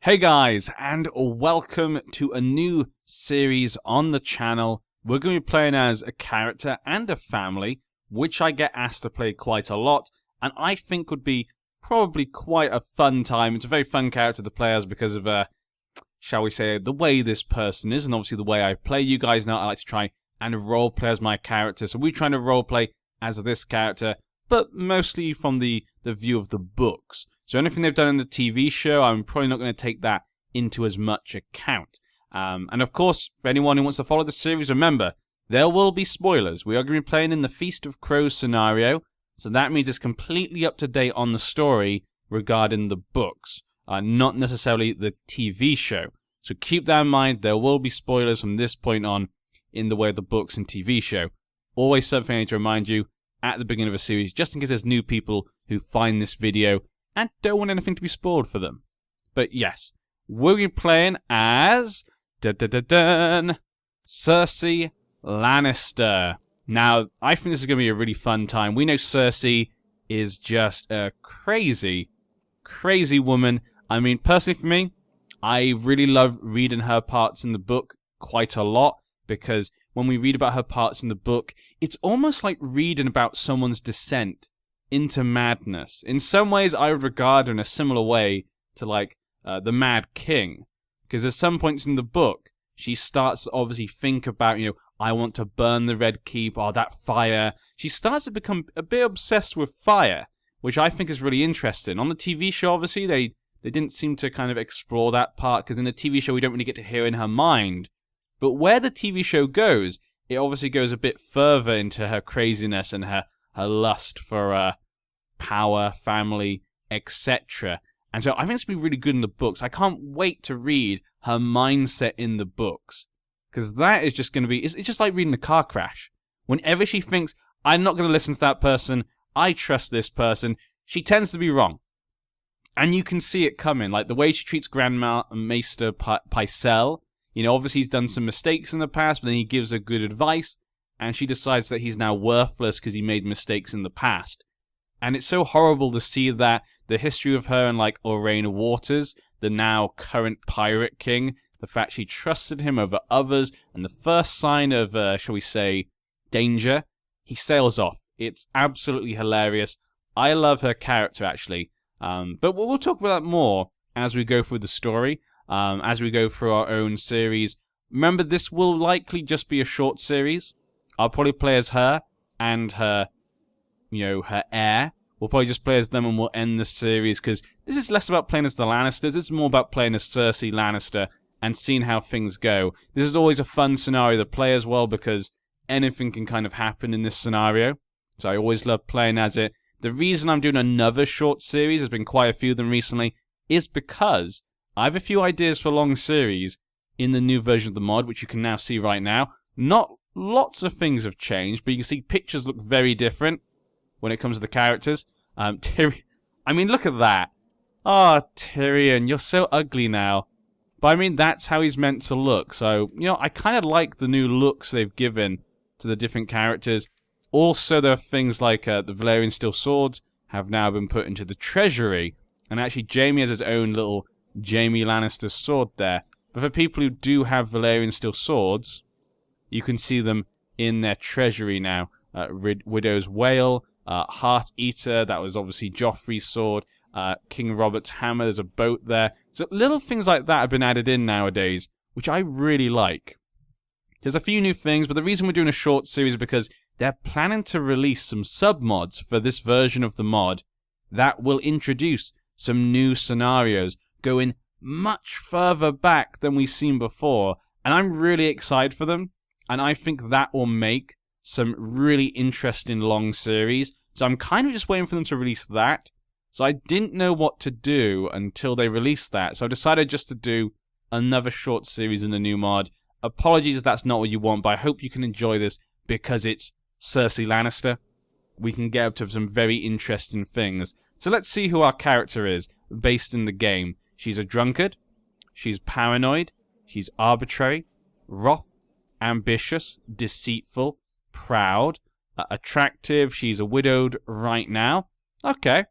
Hey guys, and welcome to a new series on the channel. We're going to be playing as a character and a family, which I get asked to play quite a lot, and I think would be probably quite a fun time. It's a very fun character to play as because of, shall we say, the way this person is, and obviously the way I play. You guys know I like to try and roleplay as my character, so we're trying to roleplay as this character, but mostly from the view of the books. So anything they've done in the TV show, I'm probably not going to take that into as much account. And of course, for anyone who wants to follow the series, remember, there will be spoilers. We are going to be playing in the Feast of Crows scenario, so that means it's completely up to date on the story regarding the books, not necessarily the TV show. So keep that in mind, there will be spoilers from this point on in the way of the books and TV show. Always something I need to remind you at the beginning of a series, just in case there's new people who find this video and don't want anything to be spoiled for them. But yes, we'll be playing as Cersei Lannister. Now, I think this is going to be a really fun time. We know Cersei is just a crazy, crazy woman. I mean, personally for me, I really love reading her parts in the book quite a lot, because when we read about her parts in the book, it's almost like reading about someone's descent into madness. In some ways, I would regard her in a similar way to, like, the Mad King. Because at some points in the book, she starts to obviously think about, I want to burn the Red Keep, or that fire. She starts to become a bit obsessed with fire, which I think is really interesting. On the TV show, obviously, they didn't seem to kind of explore that part, because in the TV show, we don't really get to hear in her mind. But where the TV show goes, it obviously goes a bit further into her craziness and her lust for power, family, etc. And so I think it's going to be really good in the books. I can't wait to read her mindset in the books, because that is just going to be, it's just like reading a car crash. Whenever she thinks, I'm not going to listen to that person, I trust this person, she tends to be wrong. And you can see it coming, like the way she treats Grandma and Maester Pycelle. Obviously he's done some mistakes in the past, but then he gives her good advice, and she decides that he's now worthless because he made mistakes in the past. And it's so horrible to see that the history of her and, like, Orraine Waters, the now current pirate king, the fact she trusted him over others, and the first sign of, shall we say, danger, he sails off. It's absolutely hilarious. I love her character, actually. But we'll talk about that more as we go through the story, as we go through our own series. Remember, this will likely just be a short series. I'll probably play as her and her heir. We'll probably just play as them and we'll end the series, because this is less about playing as the Lannisters. It's more about playing as Cersei Lannister and seeing how things go. This is always a fun scenario to play as well, because anything can kind of happen in this scenario. So I always love playing as it. The reason I'm doing another short series, there's been quite a few of them recently, is because I have a few ideas for long series in the new version of the mod, which you can now see right now. Not lots of things have changed, but you can see pictures look very different when it comes to the characters. Tyrion, I mean, look at that. Oh, Tyrion, you're so ugly now. But I mean, that's how he's meant to look. So, I kind of like the new looks they've given to the different characters. Also, there are things like the Valyrian Steel Swords have now been put into the treasury. And actually, Jaime has his own little Jaime Lannister sword there. But for people who do have Valyrian Steel Swords, you can see them in their treasury now. Widow's Wail, Heart Eater, that was obviously Joffrey's sword, King Robert's hammer, there's a boat there. So little things like that have been added in nowadays, which I really like. There's a few new things, but the reason we're doing a short series is because they're planning to release some sub-mods for this version of the mod that will introduce some new scenarios, going much further back than we've seen before, and I'm really excited for them, and I think that will make some really interesting long series. So I'm kind of just waiting for them to release that. So I didn't know what to do until they released that. So I decided just to do another short series in the new mod. Apologies if that's not what you want, but I hope you can enjoy this because it's Cersei Lannister. We can get up to some very interesting things. So let's see who our character is based in the game. She's a drunkard. She's paranoid. She's arbitrary, wrath, ambitious, deceitful, proud, attractive. She's a widowed right now. Okay.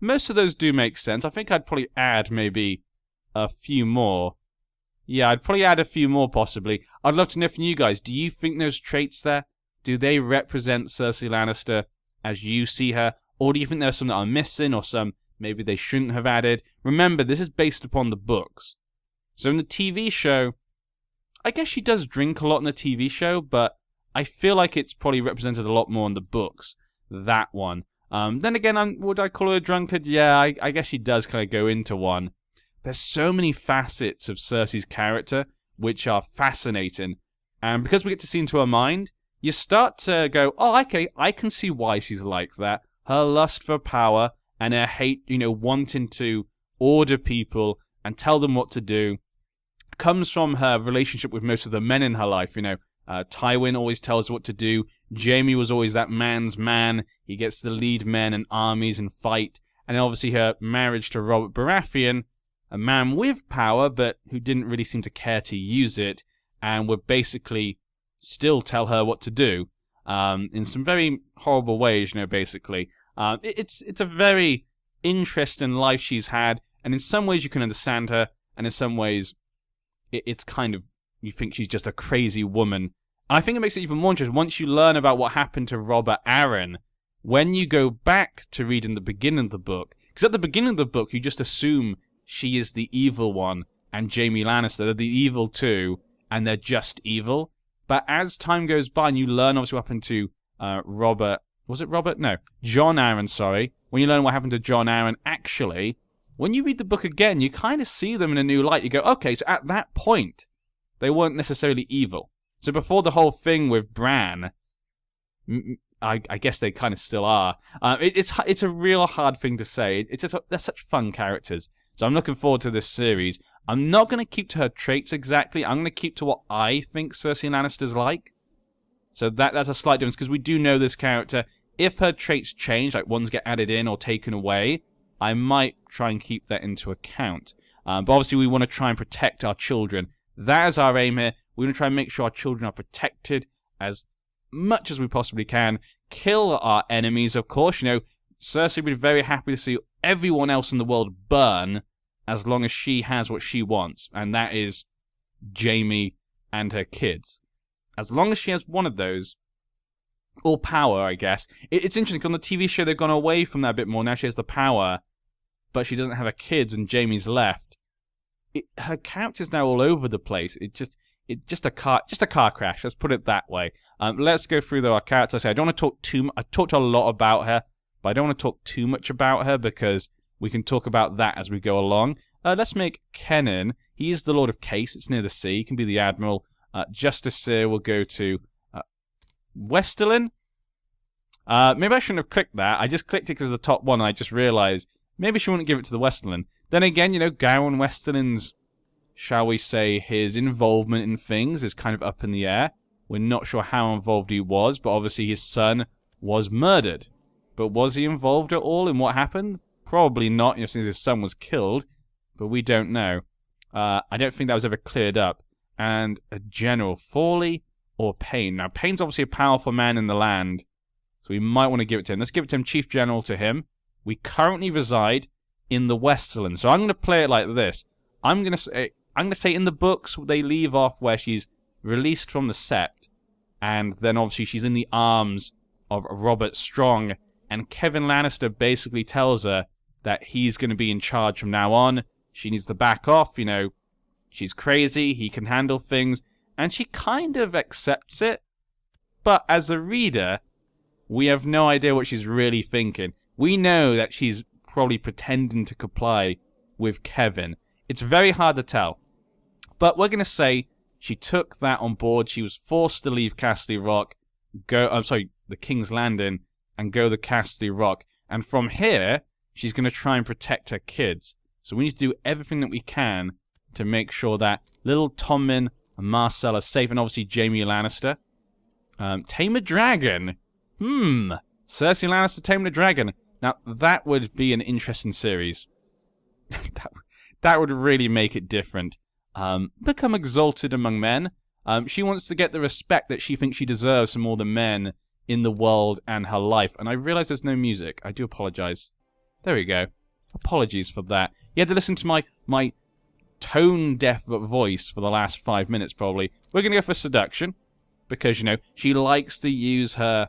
Most of those do make sense. I think I'd probably add maybe a few more. Yeah, I'd probably add a few more, possibly. I'd love to know from you guys, do you think those traits there, do they represent Cersei Lannister as you see her? Or do you think there's some that are missing, or some maybe they shouldn't have added? Remember, this is based upon the books. So in the TV show, I guess she does drink a lot in the TV show, but I feel like it's probably represented a lot more in the books. That one. Then again, would I call her a drunkard? Yeah, I guess she does kind of go into one. There's so many facets of Cersei's character which are fascinating. And because we get to see into her mind, you start to go, oh, okay, I can see why she's like that. Her lust for power and her hate, wanting to order people and tell them what to do comes from her relationship with most of the men in her life. Tywin always tells her what to do. Jaime was always that man's man. He gets to lead men and armies and fight. And then obviously her marriage to Robert Baratheon, a man with power, but who didn't really seem to care to use it, and would basically still tell her what to do in some very horrible ways, basically. It's a very interesting life she's had, and in some ways you can understand her, and in some ways it's kind of, you think she's just a crazy woman. And I think it makes it even more interesting once you learn about what happened to Robert Arryn, when you go back to reading the beginning of the book. Because at the beginning of the book, you just assume she is the evil one, and Jaime Lannister, they're the evil too, and they're just evil. But as time goes by, and you learn obviously what happened to Robert, was it Robert? No, Jon Arryn, sorry. When you learn what happened to Jon Arryn, actually, when you read the book again, you kind of see them in a new light. You go, okay, so at that point, they weren't necessarily evil. So before the whole thing with Bran, I guess they kind of still are. It's a real hard thing to say. They're such fun characters. So I'm looking forward to this series. I'm not going to keep to her traits exactly. I'm going to keep to what I think Cersei Lannister's like. So that's a slight difference, because we do know this character. If her traits change, like ones get added in or taken away, I might try and keep that into account. But obviously we want to try and protect our children. That is our aim here. We're going to try and make sure our children are protected as much as we possibly can. Kill our enemies, of course. Cersei would be very happy to see everyone else in the world burn, as long as she has what she wants, and that is Jaime and her kids. As long as she has one of those, or power, I guess. It's interesting, on the TV show they've gone away from that a bit more. Now she has the power, but she doesn't have her kids, and Jaime's left. Her character's now all over the place. It's just a car crash. Let's put it that way. Let's go through our characters. I don't want to talk too much. I talked a lot about her, but I don't want to talk too much about her because we can talk about that as we go along. Let's make Kennen. He is the Lord of Case. It's near the sea. He can be the Admiral. Justice Seer will go to Westerlin. Maybe I shouldn't have clicked that. I just clicked it because of the top one, and I just realized maybe she wouldn't give it to the Westerlin. Then again, Gowron Westerlin's, shall we say, his involvement in things is kind of up in the air. We're not sure how involved he was, but obviously his son was murdered. But was he involved at all in what happened? Probably not, since his son was killed, but we don't know. I don't think that was ever cleared up. And a general, Forley or Payne. Now, Payne's obviously a powerful man in the land, so we might want to give it to him. Let's give it to him, Chief General to him. We currently reside in the Westerland, so I'm going to play it like this. I'm going to say in the books they leave off where she's released from the Sept, and then obviously she's in the arms of Robert Strong, and Kevin Lannister basically tells her that he's going to be in charge from now on. She needs to back off, she's crazy, he can handle things, and she kind of accepts it. But as a reader, we have no idea what she's really thinking. We know that she's probably pretending to comply with Kevin. It's very hard to tell. But we're going to say she took that on board. She was forced to leave Castle Rock, the King's Landing, and go to Castle Rock. And from here, she's going to try and protect her kids. So we need to do everything that we can to make sure that little Tommen and Marcel are safe, and obviously Jaime Lannister. Tame a dragon. Cersei Lannister tame a dragon. Now, that would be an interesting series. that would really make it different. Become exalted among men. She wants to get the respect that she thinks she deserves from all the men in the world and her life. And I realize there's no music. I do apologize. There we go. Apologies for that. You had to listen to my tone-deaf voice for the last 5 minutes, probably. We're going to go for seduction. Because, you know, she likes to use her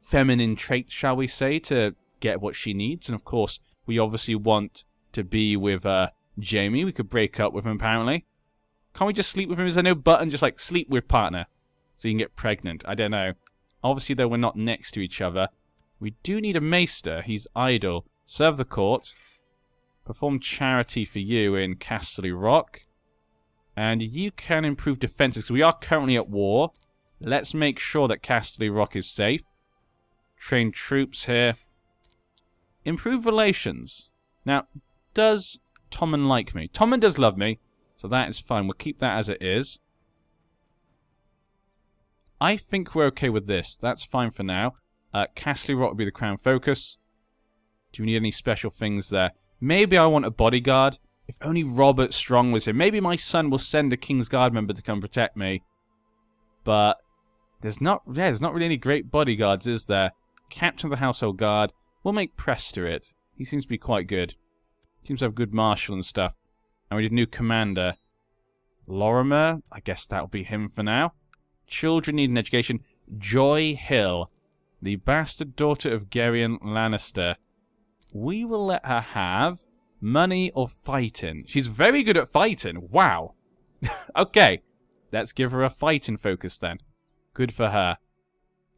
feminine traits, shall we say, to get what she needs. And, of course, we obviously want to be with Jaime. We could break up with him, apparently. Can't we just sleep with him? Is there no button? Just, like, sleep with partner. So you can get pregnant. I don't know. Obviously, though, we're not next to each other. We do need a maester. He's idle. Serve the court. Perform charity for you in Casterly Rock. And you can improve defenses, because we are currently at war. Let's make sure that Casterly Rock is safe. Train troops here. Improve relations. Now, does Tommen like me? Tommen does love me, so that is fine. We'll keep that as it is. I think we're okay with this. That's fine for now. Casterly Rock will be the crown focus. Do we need any special things there? Maybe I want a bodyguard. If only Robert Strong was here. Maybe my son will send a King's Guard member to come protect me. But there's not really any great bodyguards, is there? Captain of the Household Guard. We'll make Prester it. He seems to be quite good. Seems to have good marshal and stuff. And we need a new commander. Lorimer. I guess that'll be him for now. Children need an education. Joy Hill. The bastard daughter of Geryon Lannister. We will let her have money or fighting. She's very good at fighting. Wow. Okay. Let's give her a fighting focus then. Good for her.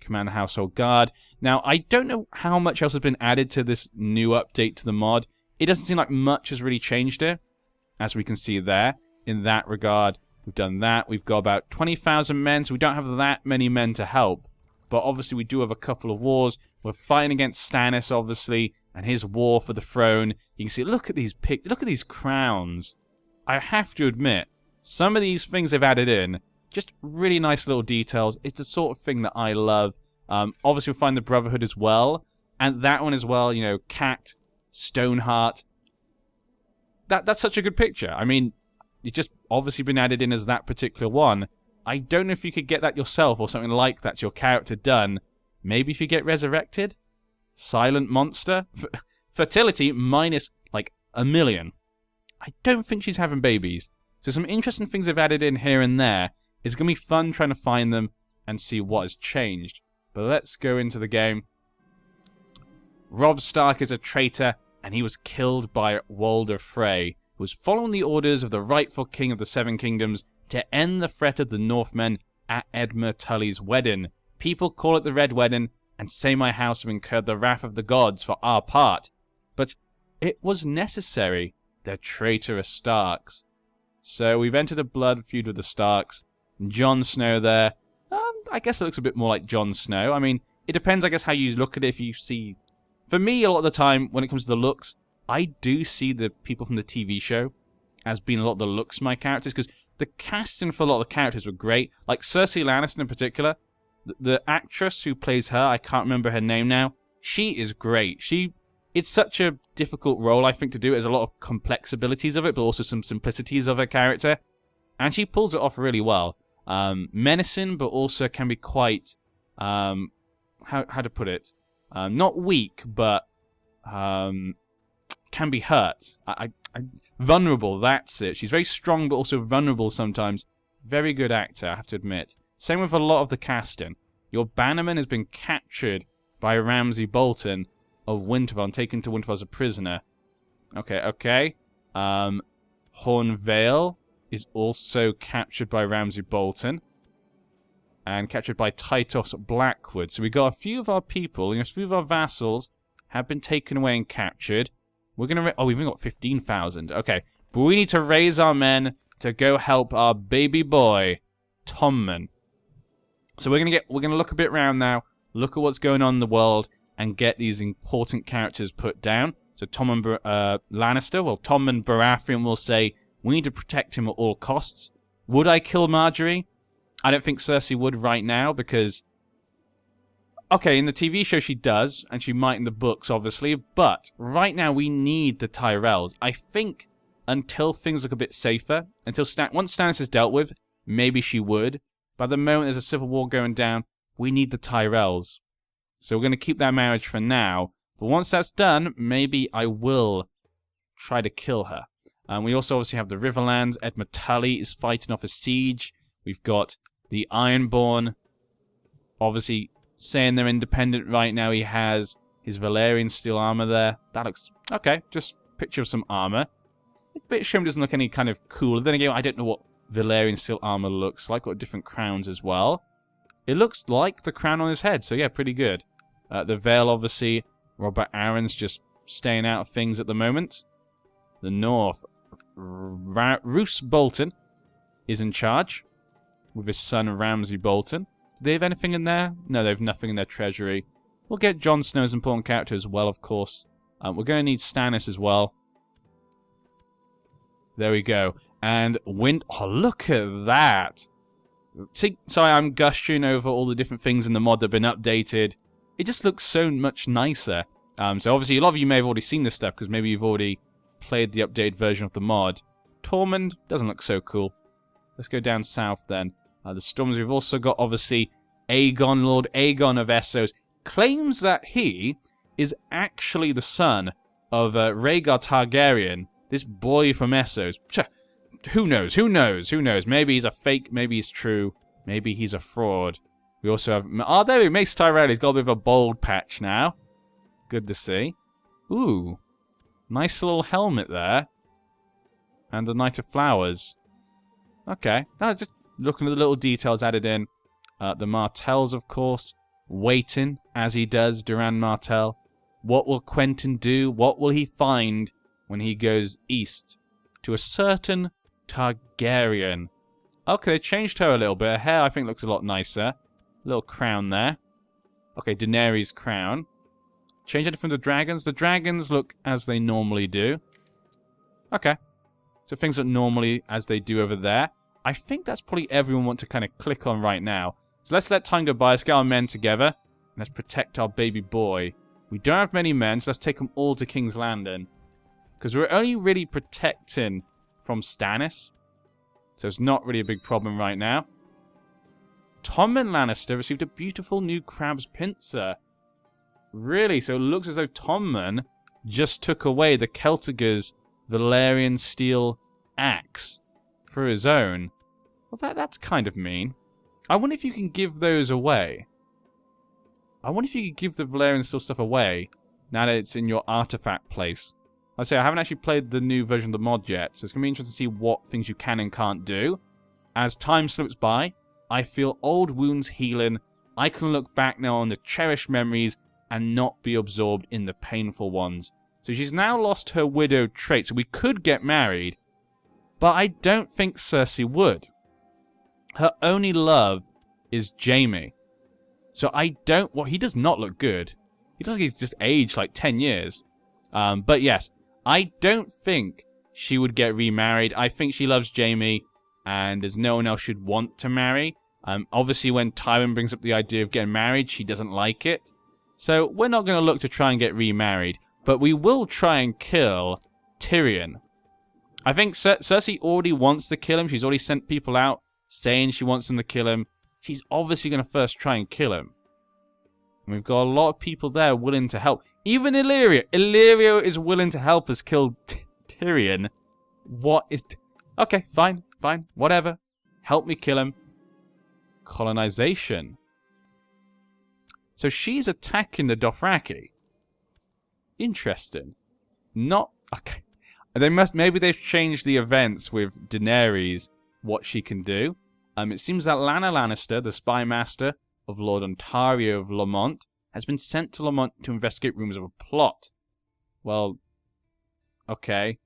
Command the Household Guard. Now, I don't know how much else has been added to this new update to the mod. It doesn't seem like much has really changed here. As we can see there. In that regard, we've done that. We've got about 20,000 men, so we don't have that many men to help. But obviously, we do have a couple of wars. We're fighting against Stannis, obviously, and his war for the throne. You can see, look at these crowns. I have to admit, some of these things they've added in, just really nice little details. It's the sort of thing that I love. Obviously, we'll find the Brotherhood as well. And that one as well, you know, Cat, Stoneheart. That's such a good picture. I mean, it's just obviously been added in as that particular one. I don't know if you could get that yourself or something like that to your character done. Maybe if you get resurrected? Silent monster? Fertility minus, like, 1,000,000. I don't think she's having babies. So some interesting things they've added in here and there. It's going to be fun trying to find them and see what has changed. But let's go into the game. Robb Stark is a traitor, and he was killed by Walder Frey, who was following the orders of the rightful king of the Seven Kingdoms to end the threat of the Northmen at Edmure Tully's wedding. People call it the Red Wedding, and say my house have incurred the wrath of the gods for our part. But it was necessary, the traitorous Starks. So we've entered a blood feud with the Starks. Jon Snow there. I guess it looks a bit more like Jon Snow. I mean, it depends, I guess, how you look at it. If you see... For me, a lot of the time, when it comes to the looks, I do see the people from the TV show as being a lot of the looks of my characters, because the casting for a lot of the characters were great. Like Cersei Lannister in particular. The actress who plays her, I can't remember her name now. She is great. It's such a difficult role, I think, to do. There's a lot of complex abilities of it, but also some simplicities of her character. And she pulls it off really well. Menacing, but also can be quite... how to put it? Not weak, but... can be hurt. Vulnerable, that's it. She's very strong, but also vulnerable sometimes. Very good actor, I have to admit. Same with a lot of the casting. Your bannerman has been captured by Ramsay Bolton of Winterfell and taken to Winterfell as a prisoner. Okay. Hornvale is also captured by Ramsay Bolton. And captured by Tytos Blackwood. So we got a few of our people, a few of our vassals have been taken away and captured. We're going to... we've only got 15,000. Okay. But we need to raise our men to go help our baby boy, Tommen. So we're going to look a bit around now, look at what's going on in the world, and get these important characters put down. So Tommen Lannister, well, Tommen Baratheon will say, we need to protect him at all costs. Would I kill Marjorie? I don't think Cersei would right now, because... Okay, in the TV show she does, and she might in the books, obviously, but right now we need the Tyrells. I think until things look a bit safer, once Stannis is dealt with, maybe she would. By the moment there's a civil war going down, we need the Tyrells. So we're going to keep that marriage for now, but once that's done, maybe I will try to kill her. We also obviously have the Riverlands. Edmund Tully is fighting off a siege. We've got the Ironborn, obviously saying they're independent right now. He has his Valyrian steel armor there. That looks okay. Just picture of some armor. A bit shame it doesn't look any kind of cooler. Then again, I don't know what Valyrian steel armor looks like. Got different crowns as well. It looks like the crown on his head, so yeah, pretty good. The Vale, obviously, Robert Arryn's just staying out of things at the moment. The North, Roose Bolton is in charge with his son Ramsay Bolton. Do they have anything in there? No, they have nothing in their treasury. We'll get Jon Snow as an important character as well, of course. We're going to need Stannis as well. There we go. And oh, look at that. See, sorry, I'm gushing over all the different things in the mod that have been updated. It just looks so much nicer. So obviously, a lot of you may have already seen this stuff because maybe you've already played the updated version of the mod. Tormund doesn't look so cool. Let's go down south then. The Storms, we've also got, obviously, Aegon, Lord Aegon of Essos. Claims that he is actually the son of Rhaegar Targaryen, this boy from Essos. Who knows? Who knows? Who knows? Maybe he's a fake. Maybe he's true. Maybe he's a fraud. We also have... Oh, there we go. Mace Tyrell. He's got a bit of a bold patch now. Good to see. Ooh. Nice little helmet there. And the Knight of Flowers. Okay. No, just looking at the little details added in. The Martells, of course. Waiting, as he does, Durand Martell. What will Quentyn do? What will he find when he goes east to a certain Targaryen? Okay, they changed her a little bit. Her hair, I think, looks a lot nicer. Little crown there. Okay, Daenerys' crown. Change anything from the dragons? The dragons look as they normally do. Okay. So things look normally as they do over there. I think that's probably everyone want to kind of click on right now. So let's let time go by. Let's get our men together. And let's protect our baby boy. We don't have many men, so let's take them all to King's Landing. Because we're only really protecting from Stannis. So it's not really a big problem right now. Tommen Lannister received a beautiful new crab's pincer. Really? So it looks as though Tommen just took away the Celtiger's Valyrian steel axe for his own. Well, that's kind of mean. I wonder if you can give those away. I wonder if you could give the Valyrian steel stuff away now that it's in your artifact place. I say I haven't actually played the new version of the mod yet, so it's going to be interesting to see what things you can and can't do. As time slips by, I feel old wounds healing. I can look back now on the cherished memories and not be absorbed in the painful ones. So she's now lost her widow trait, so we could get married, but I don't think Cersei would. Her only love is Jaime. So I don't... Well, he does not look good. He looks like he's just aged like 10 years. But yes, I don't think she would get remarried. I think she loves Jaime, and there's no one else she'd want to marry. Obviously, when Tywin brings up the idea of getting married, she doesn't like it. So we're not going to look to try and get remarried. But we will try and kill Tyrion. I think Cersei already wants to kill him. She's already sent people out saying she wants them to kill him. She's obviously going to first try and kill him. And we've got a lot of people there willing to help. Even Illyrio. Illyrio is willing to help us kill Tyrion. What is... Okay, fine, whatever. Help me kill him. Colonization. So she's attacking the Dothraki. Interesting. Not... Okay. Maybe they've changed the events with Daenerys, what she can do. It seems that Lyanna Lannister, the spy master of Lord Ontario of Lamont, has been sent to Lamont to investigate rumors of a plot. Well, okay.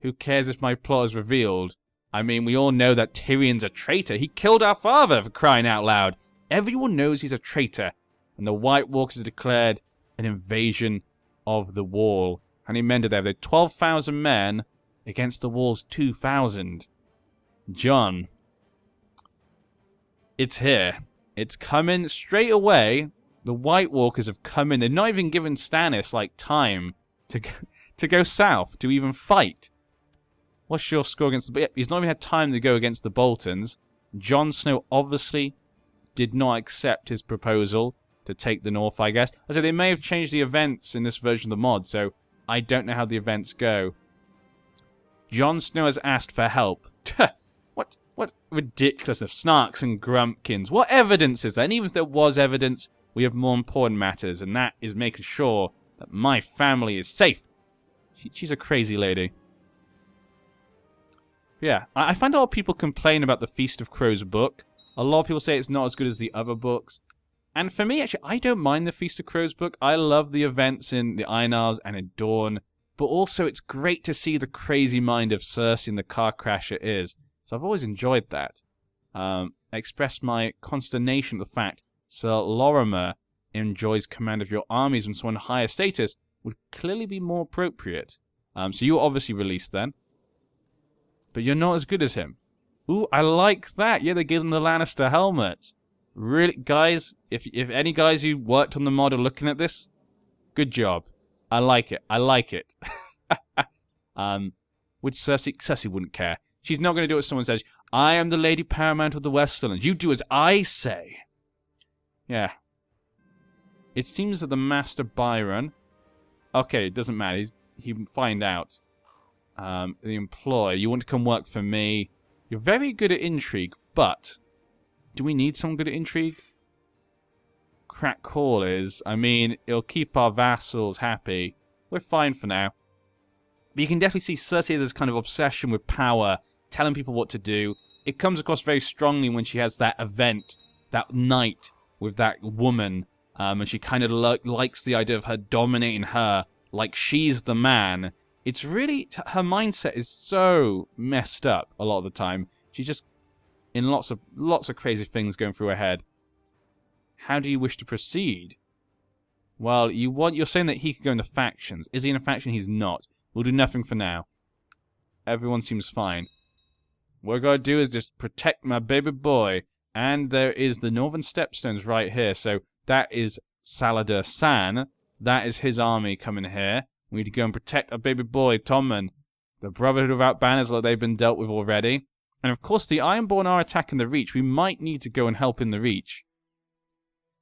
Who cares if my plot is revealed? I mean, we all know that Tyrion's a traitor. He killed our father, for crying out loud. Everyone knows he's a traitor. And the White Walkers have declared an invasion of the Wall. How many men do they have? They have 12,000 men against the Wall's 2,000. Jon. It's here. It's coming straight away. The White Walkers have come in. They've not even given Stannis, like, time to go south, to even fight. What's your score against the... He's not even had time to go against the Boltons. Jon Snow obviously did not accept his proposal to take the North, I guess. I said they may have changed the events in this version of the mod, so I don't know how the events go. Jon Snow has asked for help. What ridiculousness. Snarks and grumpkins. What evidence is there? And even if there was evidence, we have more important matters, and that is making sure that my family is safe. She's a crazy lady. Yeah, I find a lot of people complain about the Feast of Crows book. A lot of people say it's not as good as the other books. And for me, actually, I don't mind the Feast of Crows book. I love the events in the Einars and in Dawn. But also, it's great to see the crazy mind of Cersei and the car crash it is. So I've always enjoyed that. I expressed my consternation at the fact Sir Lorimer enjoys command of your armies when someone higher status would clearly be more appropriate. So you were obviously released then. But you're not as good as him. Ooh, I like that. Yeah, they gave them the Lannister helmet. Really, guys, if any guys who worked on the mod are looking at this, good job. I like it. I like it. Would Cersei wouldn't care. She's not going to do what someone says. I am the Lady Paramount of the Westerlands. You do as I say. Yeah. It seems that the Master Byron... Okay, it doesn't matter. He can find out. The employer. You want to come work for me. You're very good at intrigue, but... Do we need someone good at intrigue? Crack call is... I mean, it'll keep our vassals happy. We're fine for now. But you can definitely see Cersei has this kind of obsession with power, telling people what to do. It comes across very strongly when she has that event, that night with that woman, and she kind of likes the idea of her dominating her, like she's the man. It's really, her mindset is so messed up a lot of the time. She's just in lots of crazy things going through her head. How do you wish to proceed? Well, you're saying that he could go into factions. Is he in a faction? He's not. We'll do nothing for now. Everyone seems fine. What I gotta do is just protect my baby boy. And there is the Northern Stepstones right here. So that is Salador San. That is his army coming here. We need to go and protect our baby boy, Tommen. The Brotherhood Without Banners, like they've been dealt with already. And of course, the Ironborn are attacking the Reach. We might need to go and help in the Reach.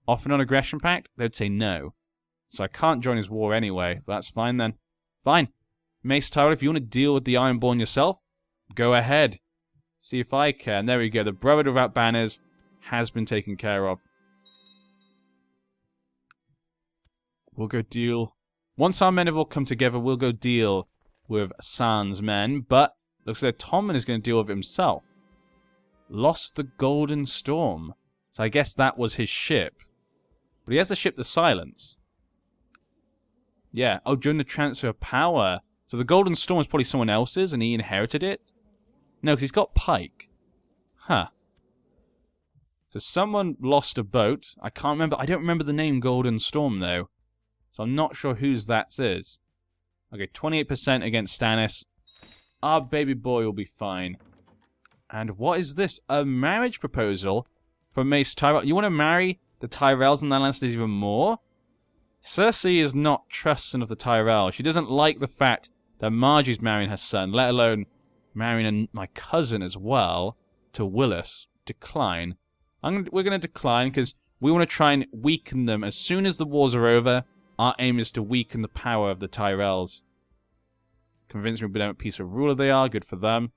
Offer non-aggression pact? They'd say no. So I can't join his war anyway. But that's fine then. Fine. Mace Tyrell, if you want to deal with the Ironborn yourself, go ahead. See if I can. There we go. The Brotherhood Without Banners has been taken care of. We'll go deal. Once our men have all come together, we'll go deal with San's men. But looks like Tommen is going to deal with himself. Lost the Golden Storm. So I guess that was his ship. But he has the ship the Silence. Yeah. Oh, during the transfer of power. So the Golden Storm is probably someone else's and he inherited it? No, because he's got Pike. Huh. So someone lost a boat. I can't remember. I don't remember the name Golden Storm, though. So I'm not sure whose that is. Okay, 28% against Stannis. Our baby boy will be fine. And what is this? A marriage proposal from Mace Tyrell. You want to marry the Tyrells and the Lannisters even more? Cersei is not trusting of the Tyrell. She doesn't like the fact that Marjorie's marrying her son, let alone marrying my cousin as well to Willis. Decline. We're going to decline because we want to try and weaken them. As soon as the wars are over, our aim is to weaken the power of the Tyrells. Convince me we don't piece of ruler they are. Good for them.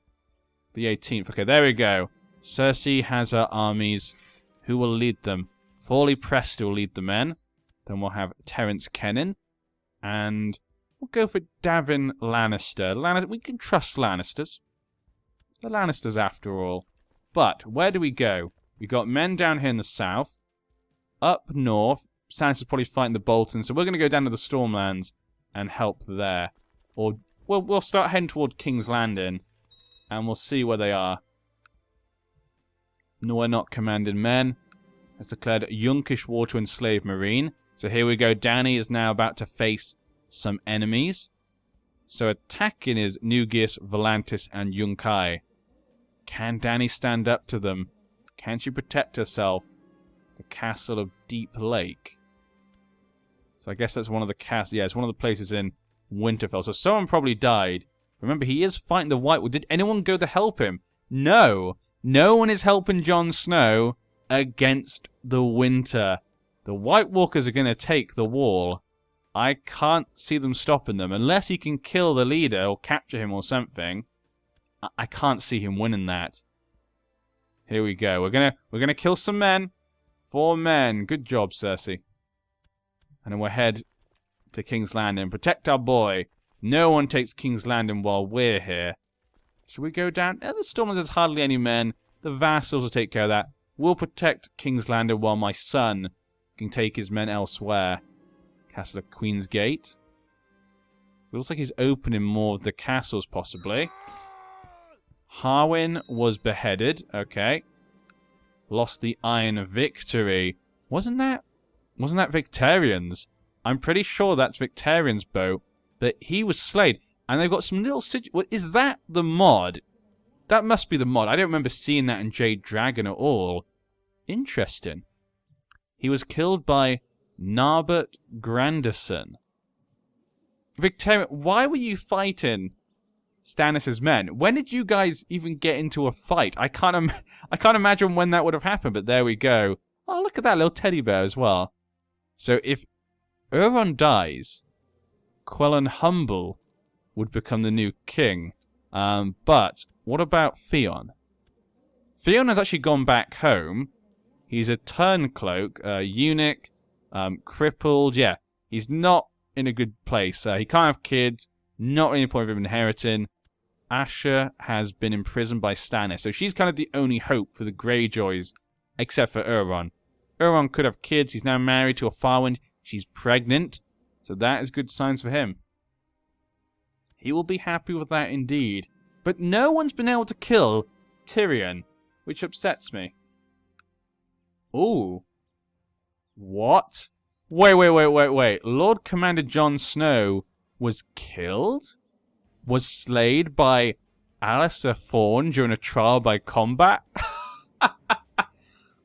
The 18th. Okay, there we go. Cersei has her armies. Who will lead them? Forley Presta will lead the men. Then we'll have Terence Kennan. And we'll go for Davin Lannister. We can trust Lannisters. The Lannisters after all. But, where do we go? We've got men down here in the south. Up north, Sansa's probably fighting the Boltons, so we're going to go down to the Stormlands and help there. Or, well, we'll start heading toward King's Landing, and we'll see where they are. No, we're not commanding men. Has declared Yunkish war to enslave Marine. So here we go. Dany is now about to face some enemies. So attacking is Nugius, Volantis, and Yunkai. Can Dany stand up to them? Can she protect herself? The Castle of Deep Lake. So I guess that's one of the castles. Yeah, it's one of the places in Winterfell. So someone probably died. Remember, he is fighting the White Wall. Did anyone go to help him? No. No one is helping Jon Snow against the Winter. The White Walkers are going to take the wall. I can't see them stopping them. Unless he can kill the leader or capture him or something. I can't see him winning that. Here we go. We're gonna kill some men. 4 men. Good job, Cersei. And then we'll head to King's Landing and protect our boy. No one takes King's Landing while we're here. Should we go down? The Stormers, there's hardly any men. The vassals will take care of that. We'll protect King's Landing while my son can take his men elsewhere. Castle of Queen's Gate. So it looks like he's opening more of the castles, possibly. Harwin was beheaded. Okay. Lost the Iron Victory. Wasn't that Victarion's? I'm pretty sure that's Victarion's boat. But he was slain. And they've got some little... Is that the mod? That must be the mod. I don't remember seeing that in Jade Dragon at all. Interesting. He was killed by Narbert Grandison. Victarion, why were you fighting Stannis' men? When did you guys even get into a fight? I can't imagine when that would have happened, but there we go. Oh, look at that little teddy bear as well. So if Euron dies, Quellan Humble would become the new king. But what about Theon? Theon has actually gone back home. He's a turncloak, eunuch, crippled. Yeah, he's not in a good place. He can't have kids. Not really a point of him inheriting. Asha has been imprisoned by Stannis, so she's kind of the only hope for the Greyjoys, except for Euron. Euron could have kids. He's now married to a Farwind. She's pregnant, so that is good signs for him. He will be happy with that indeed. But no one's been able to kill Tyrion, which upsets me. Ooh. What? Wait. Lord Commander Jon Snow was killed? Was slayed by Alistair Thorne during a trial by combat?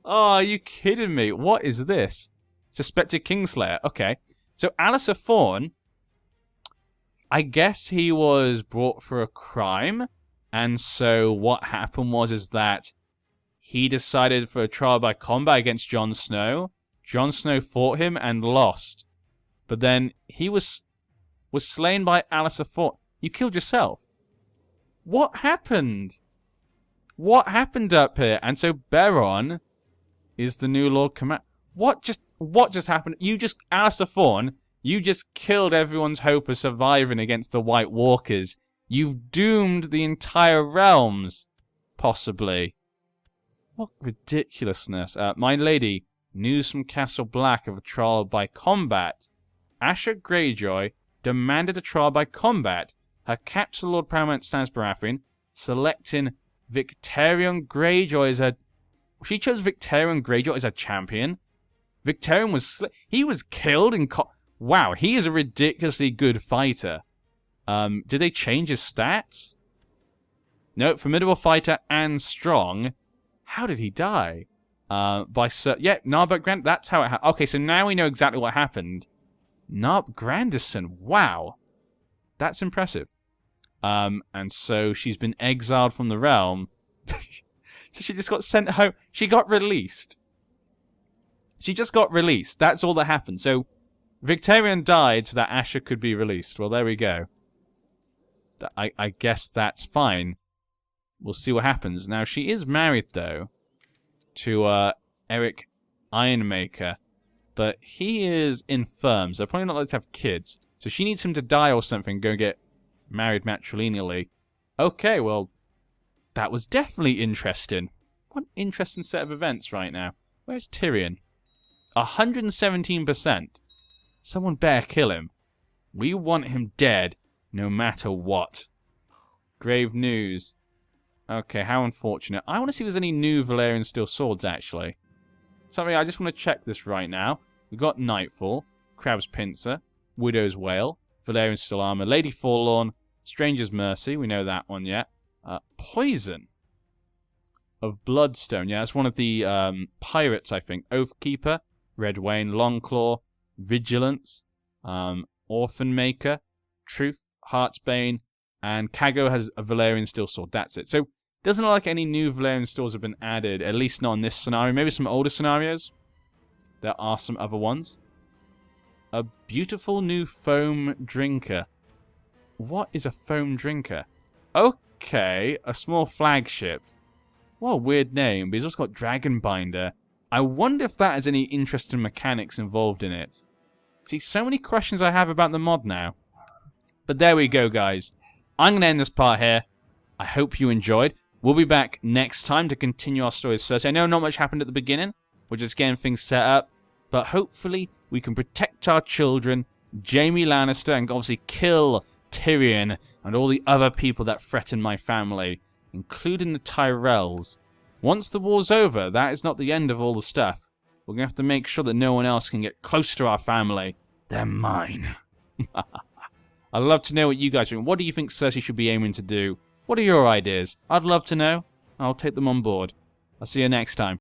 Oh, are you kidding me? What is this? Suspected Kingslayer. Okay. So Alistair Thorne, I guess he was brought for a crime. And so what happened was that he decided for a trial by combat against Jon Snow. Jon Snow fought him and lost. But then he was slain by Alistair Thorne. You killed yourself. What happened? What happened up here? And so Beron is the new Lord Commander. What just happened? Alistair Thorne, you just killed everyone's hope of surviving against the White Walkers. You've doomed the entire realms, possibly. What ridiculousness. My lady, news from Castle Black of a trial by combat. Asha Greyjoy demanded a trial by combat. Her captor, Lord Paramount Stannis Baratheon, selecting Victarion Greyjoy as her... She chose Victarion Greyjoy as her champion. Victarion was... He was killed in... Wow, he is a ridiculously good fighter. Did they change his stats? No, formidable fighter and strong. How did he die? Yeah, Narbert Grandison. That's how it happened. Okay, so now we know exactly what happened. Narbert Grandison. Wow. That's impressive. And so she's been exiled from the realm. So she just got sent home. She got released. She just got released. That's all that happened. So Victarion died so that Asha could be released. Well, there we go. I guess that's fine. We'll see what happens. Now, she is married, though, to Eric Ironmaker. But he is infirm, so probably not allowed to have kids. So she needs him to die or something and go get married matrilineally. Okay, well, that was definitely interesting. What an interesting set of events right now. Where's Tyrion? 117%. Someone better kill him. We want him dead, no matter what. Grave news. Okay, how unfortunate. I want to see if there's any new Valyrian steel swords, actually. Sorry, I just want to check this right now. We've got Nightfall, Crab's Pincer, Widow's Wail, Valyrian steel armor, Lady Forlorn, Stranger's Mercy. We know that one yet. Poison of Bloodstone. Yeah, that's one of the pirates, I think. Oathkeeper, Red Wayne, Longclaw, Vigilance, Orphan Maker, Truth, Heartsbane, and Kago has a Valyrian steel sword. That's it. So, doesn't look like any new Valyrian stores have been added, at least not in this scenario. Maybe some older scenarios. There are some other ones. A beautiful new foam drinker. What is a foam drinker? Okay, a small flagship. What a weird name, but he's also got Dragonbinder. I wonder if that has any interesting mechanics involved in it. See, so many questions I have about the mod now. But there we go, guys. I'm going to end this part here. I hope you enjoyed. We'll be back next time to continue our story with Cersei. I know not much happened at the beginning. We're just getting things set up. But hopefully we can protect our children, Jaime Lannister, and obviously kill Tyrion and all the other people that threaten my family, including the Tyrells. Once the war's over, that is not the end of all the stuff. We're going to have to make sure that no one else can get close to our family. They're mine. I'd love to know what you guys think. What do you think Cersei should be aiming to do? What are your ideas? I'd love to know. I'll take them on board. I'll see you next time.